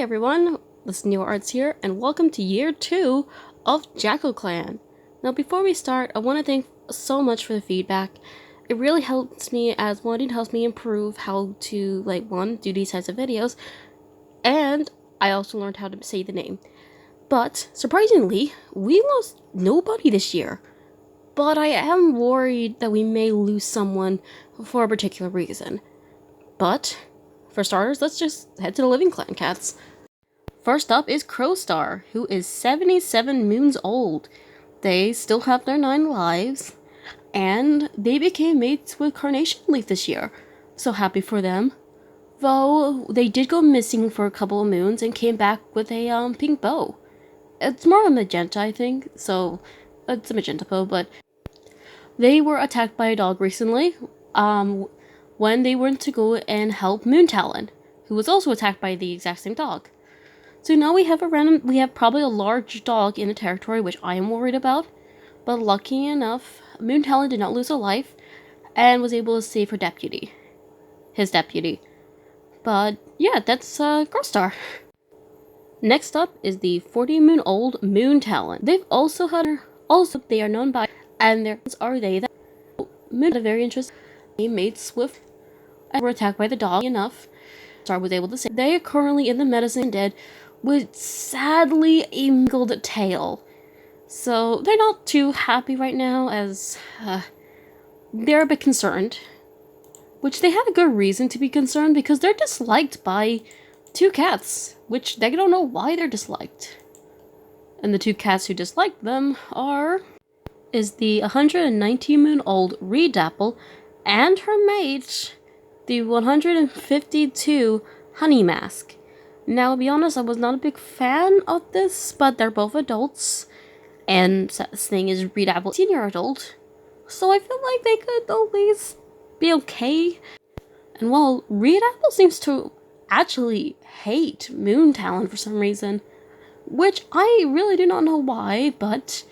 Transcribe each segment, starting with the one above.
everyone, this is New Arts here, and welcome to year 2 of Jackal Clan. Now before we start, I want to thank so much for the feedback. It really helps me as one, it helps me improve how to, do these types of videos, and I also learned how to say the name. But, surprisingly, we lost nobody this year. But I am worried that we may lose someone for a particular reason. But, for starters, let's just head to the living clan cats. First up is Crowstar, who is 77 moons old. They still have their 9 lives, and they became mates with Carnation Leaf this year. So happy for them. Though, they did go missing for a couple of moons and came back with a pink bow. It's more of a magenta, I think, so it's a magenta bow, but they were attacked by a dog recently, when they went to go and help Moontalon, who was also attacked by the exact same dog. So now we have probably a large dog in the territory, which I am worried about. But lucky enough, Moontalon did not lose a life, and was able to save his deputy. But yeah, that's Crowstar. Next up is the 40-moon-old Moontalon. They've also they are known by, and their are they that Moon had a very interesting mates with, and were attacked by the dog enough. Star was able to say they are currently in the medicine dead with sadly a mangled tail. So they're not too happy right now, as they're a bit concerned. Which they have a good reason to be concerned, because they're disliked by 2 cats, which they don't know why they're disliked. And the 2 cats who dislike them is the 119-moon-old Redapple and her mate, the 152 Honey Mask. Now, to be honest, I was not a big fan of this, but they're both adults, and this thing is Redapple, senior adult, so I feel like they could at least be okay. And while Redapple seems to actually hate Moontalon for some reason, which I really do not know why, but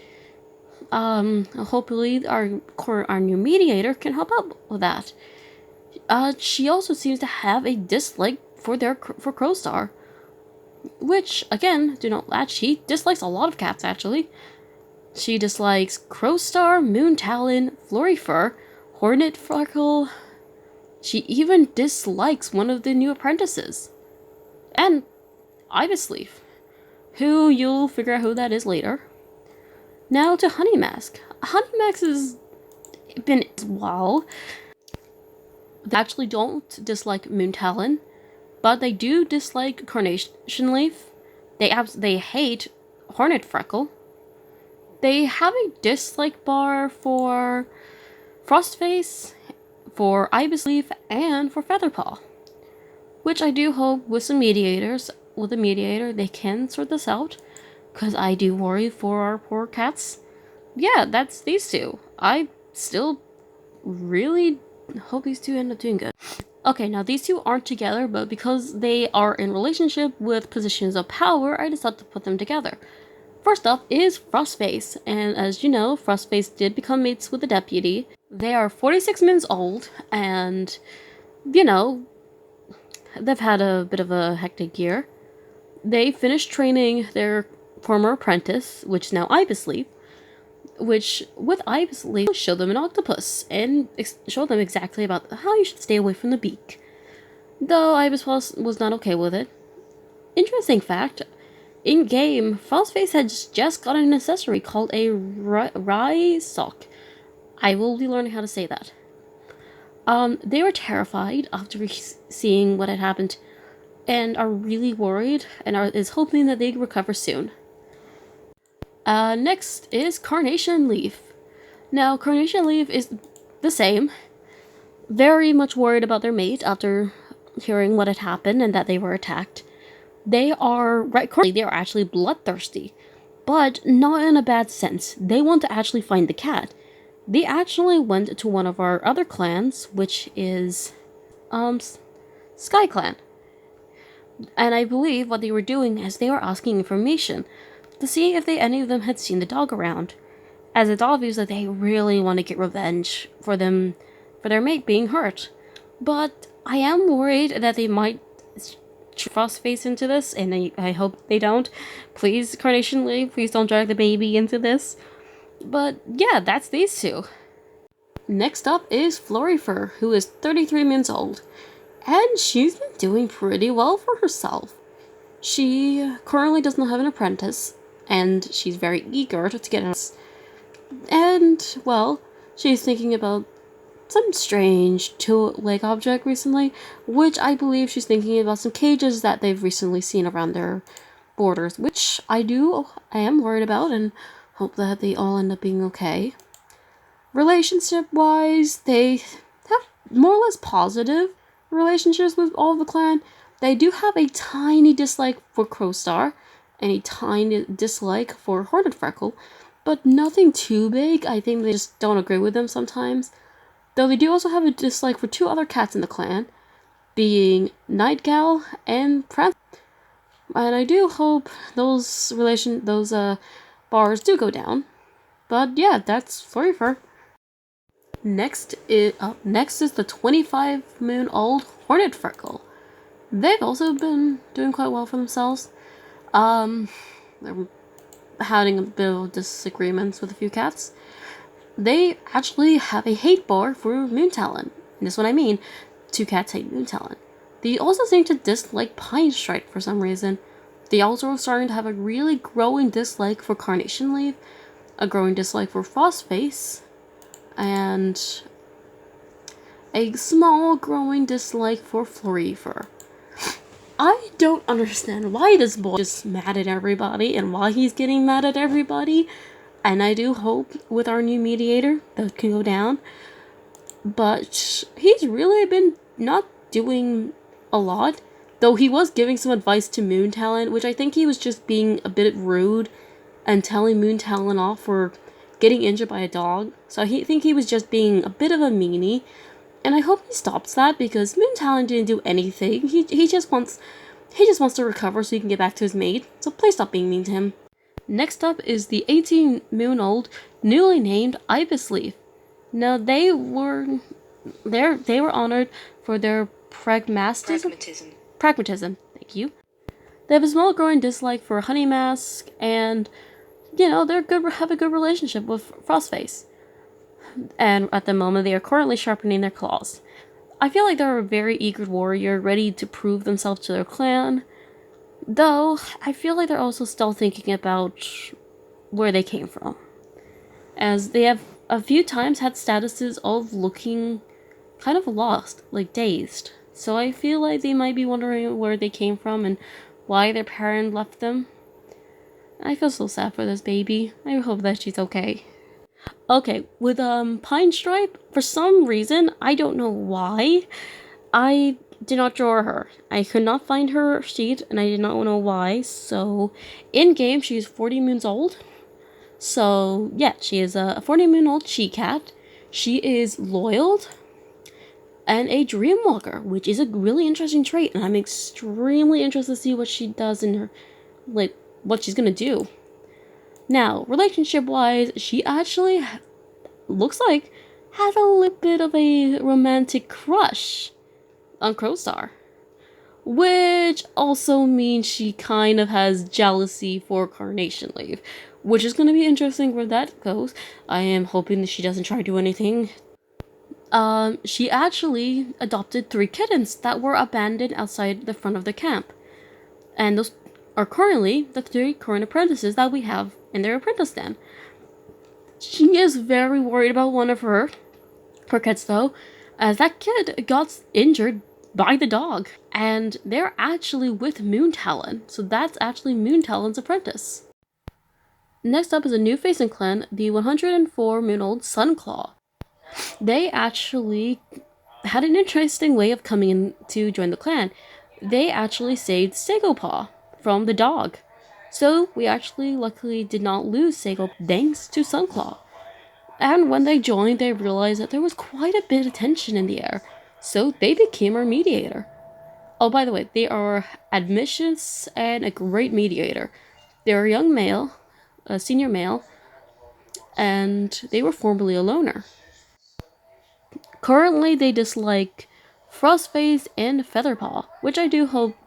hopefully our new mediator can help out with that. She also seems to have a dislike for Crowstar, which, again, do not latch. She dislikes a lot of cats, actually. She dislikes Crowstar, Moontalon, Flurryfur, Hornet Freckle. She even dislikes one of the new apprentices. And Ibis Leaf, who you'll figure out who that is later. Now to Honey Mask. Honey Mask has been as well. They actually don't dislike Moontalon, but they do dislike Carnation Leaf. They hate Hornet Freckle. They have a dislike bar for Frostface, for Ibis Leaf, and for Featherpaw. Which I do hope with a mediator, they can sort this out. Because I do worry for our poor cats. Yeah, that's these 2. I still really hope these 2 end up doing good. Okay, now these 2 aren't together, but because they are in relationship with positions of power, I decided to put them together. First up is Frostface, and as you know, Frostface did become mates with the deputy. They are 46 moons old, and, you know, they've had a bit of a hectic year. They finished training their former apprentice, which is now Ibis Leaf, which, with Ibis Leaf, showed them an octopus, and showed them exactly about how you should stay away from the beak. Though Ibis was not okay with it. Interesting fact, in-game, Frostface had just got an accessory called a Rye Sock. I will be learning how to say that. They were terrified after seeing what had happened, and are really worried, and is hoping that they recover soon. Next is Carnation Leaf. Now, Carnation Leaf is the same. Very much worried about their mate after hearing what had happened and that they were attacked. They are actually bloodthirsty, but not in a bad sense. They want to actually find the cat. They actually went to one of our other clans, which is, Sky Clan. And I believe what they were doing is they were asking information to see if any of them had seen the dog around, as it's obvious that they really want to get revenge for their mate being hurt. But I am worried that they might Frostface into this, and I hope they don't. Please, Carnation League, please don't drag the baby into this. But yeah, that's these two. Next up is Florifer, who is 33 months old, and she's been doing pretty well for herself. She currently does not have an apprentice, and she's very eager to get an. And, well, she's thinking about some strange two-leg object recently, which I believe she's thinking about some cages that they've recently seen around their borders, which I am worried about and hope that they all end up being okay. Relationship-wise, they have more or less positive relationships with all of the clan. They do have a tiny dislike for Crowstar and a tiny dislike for Hornet Freckle, but nothing too big. I think they just don't agree with them sometimes. Though they do also have a dislike for two other cats in the clan, being Nightgal and Prancer. And I do hope those bars do go down. But yeah, that's Florifer. Next is the 25-moon-old Hornet Freckle. They've also been doing quite well for themselves. They're having a bit of disagreements with a few cats. They actually have a hate bar for Moontalon. And this is what I mean. Two cats hate Moontalon. They also seem to dislike Pine Stripe for some reason. They also are starting to have a really growing dislike for Carnation Leaf, a growing dislike for Frostface, and a small growing dislike for Florifer. I don't understand why this boy is just mad at everybody and why he's getting mad at everybody. And I do hope with our new mediator that can go down. But he's really been not doing a lot. Though he was giving some advice to Moontalon, which I think he was just being a bit rude and telling Moontalon off for getting injured by a dog. So I think he was just being a bit of a meanie. And I hope he stops that because Moontalon didn't do anything. He just wants to recover so he can get back to his mate. So please stop being mean to him. Next up is the 18-moon-old, newly named Ibis Leaf. Now they were honored for their pragmatism. Thank you. They have a small growing dislike for Honey Mask, and have a good relationship with Frostface. And at the moment, they are currently sharpening their claws. I feel like they're a very eager warrior, ready to prove themselves to their clan. Though, I feel like they're also still thinking about where they came from. As they have a few times had statuses of looking kind of lost, like dazed. So I feel like they might be wondering where they came from and why their parent left them. I feel so sad for this baby. I hope that she's okay. Okay, with Pine Stripe, for some reason, I don't know why, I did not draw her. I could not find her sheet, and I did not know why. So, in game, she's 40 moons old. So, yeah, she is a 40-moon-old she-cat. She is loyal and a dreamwalker, which is a really interesting trait, and I'm extremely interested to see what she does in her, what she's gonna do. Now, relationship-wise, she actually looks like has a little bit of a romantic crush on Crowstar. Which also means she kind of has jealousy for Carnation Leaf, which is going to be interesting where that goes. I am hoping that she doesn't try to do anything. She actually adopted 3 kittens that were abandoned outside the front of the camp. And those are currently the 3 current apprentices that we have in their apprentice den. She is very worried about one of her kids though, as that kid got injured by the dog. And they're actually with Moontalon, so that's actually Moontalon's apprentice. Next up is a new face in clan, the 104-moon-old Sunclaw. They actually had an interesting way of coming in to join the clan. They actually saved Sagopaw from the dog. So we actually luckily did not lose Sago thanks to Sunclaw. And when they joined, they realized that there was quite a bit of tension in the air. So they became our mediator. Oh, by the way, they are admissions and a great mediator. They're a young male, a senior male, and they were formerly a loner. Currently, they dislike Frostface and Featherpaw, which I do hope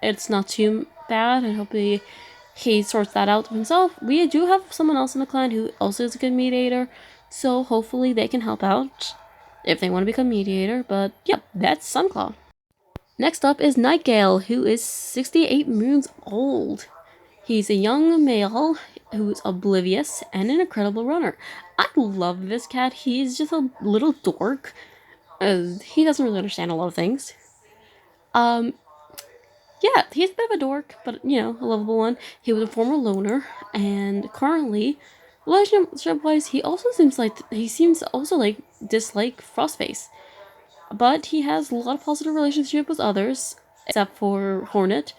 it's not too bad, and hopefully he sorts that out himself. We do have someone else in the clan who also is a good mediator, so hopefully they can help out if they want to become mediator. But yeah, that's Sunclaw. Next up is Nightgale, who is 68 moons old. He's a young male who's oblivious and an incredible runner. I love this cat. He's just a little dork. He doesn't really understand a lot of things. Um, yeah, he's a bit of a dork, but you know, a lovable one. He was a former loner, and currently, relationship-wise, he seems also like dislike Frostface, but he has a lot of positive relationship with others, except for Hornet.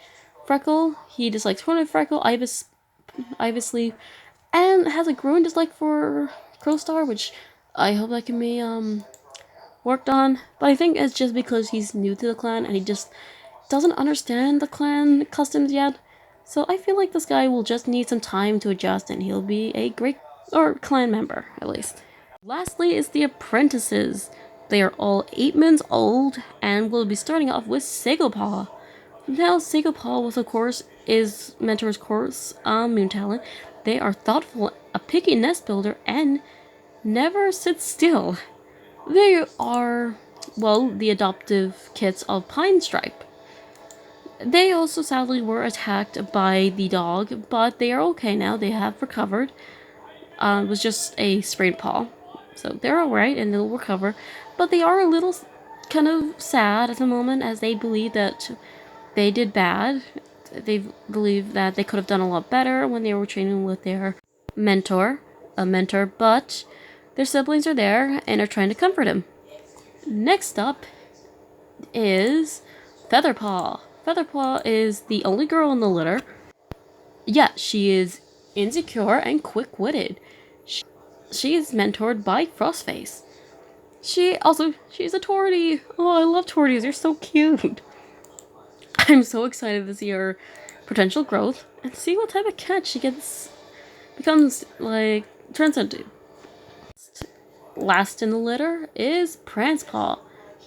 Freckle, he dislikes Hornet, Freckle, Ibis Leaf, and has a growing dislike for Crowstar, which I hope that can be worked on. But I think it's just because he's new to the clan and he just doesn't understand the clan customs yet. So I feel like this guy will just need some time to adjust and he'll be a great or clan member at least. Lastly is the apprentices. They are all 8 months old and will be starting off with Sagopaw. Now Sagopaw was of course is Mentor's course Moon Talent. They are thoughtful, a picky nest builder, and never sit still. They are, well, the adoptive kids of Pine Stripe. They also sadly were attacked by the dog, but they are okay now. They have recovered. It was just a sprained paw. So they're alright and they'll recover. But they are a little kind of sad at the moment as they believe that they did bad. They believe that they could have done a lot better when they were training with their mentor, but their siblings are there and are trying to comfort him. Next up is Featherpaw. Featherpaw is the only girl in the litter. Yeah, she is insecure and quick-witted. She is mentored by Frostface. She's a tortie. Oh, I love torties. They're so cute. I'm so excited to see her potential growth and see what type of cat she becomes, like, turns into. Last in the litter is Prancepaw.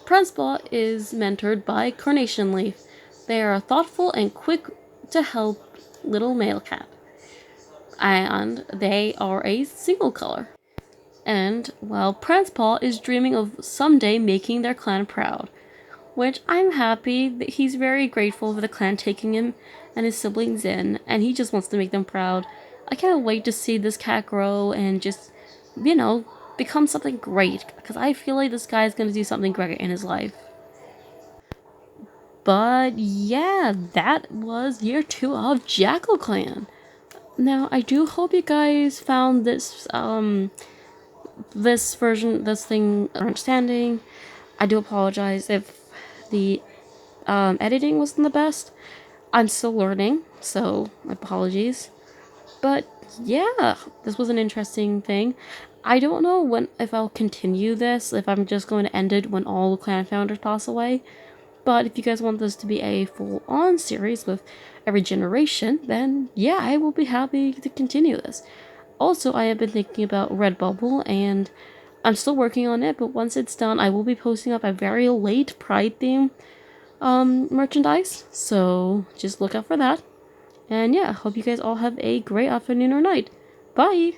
Prancepaw is mentored by Carnation Leaf. They are thoughtful and quick to help little male cat. And they are a single color. And, well, Prancepaw is dreaming of someday making their clan proud. Which I'm happy that he's very grateful for the clan taking him and his siblings in, and he just wants to make them proud. I can't wait to see this cat grow and just, you know, become something great, because I feel like this guy is going to do something great in his life. But yeah, that was year 2 of Jackal Clan. Now, I do hope you guys found this thing understanding. I do apologize if the editing wasn't the best. I'm still learning, so apologies. But yeah, this was an interesting thing. I don't know if I'll continue this, if I'm just going to end it when all the clan founders pass away. But if you guys want this to be a full-on series with every generation, then yeah, I will be happy to continue this. Also, I have been thinking about Redbubble, and I'm still working on it, but once it's done, I will be posting up a very late Pride theme merchandise, so just look out for that. And yeah, hope you guys all have a great afternoon or night. Bye!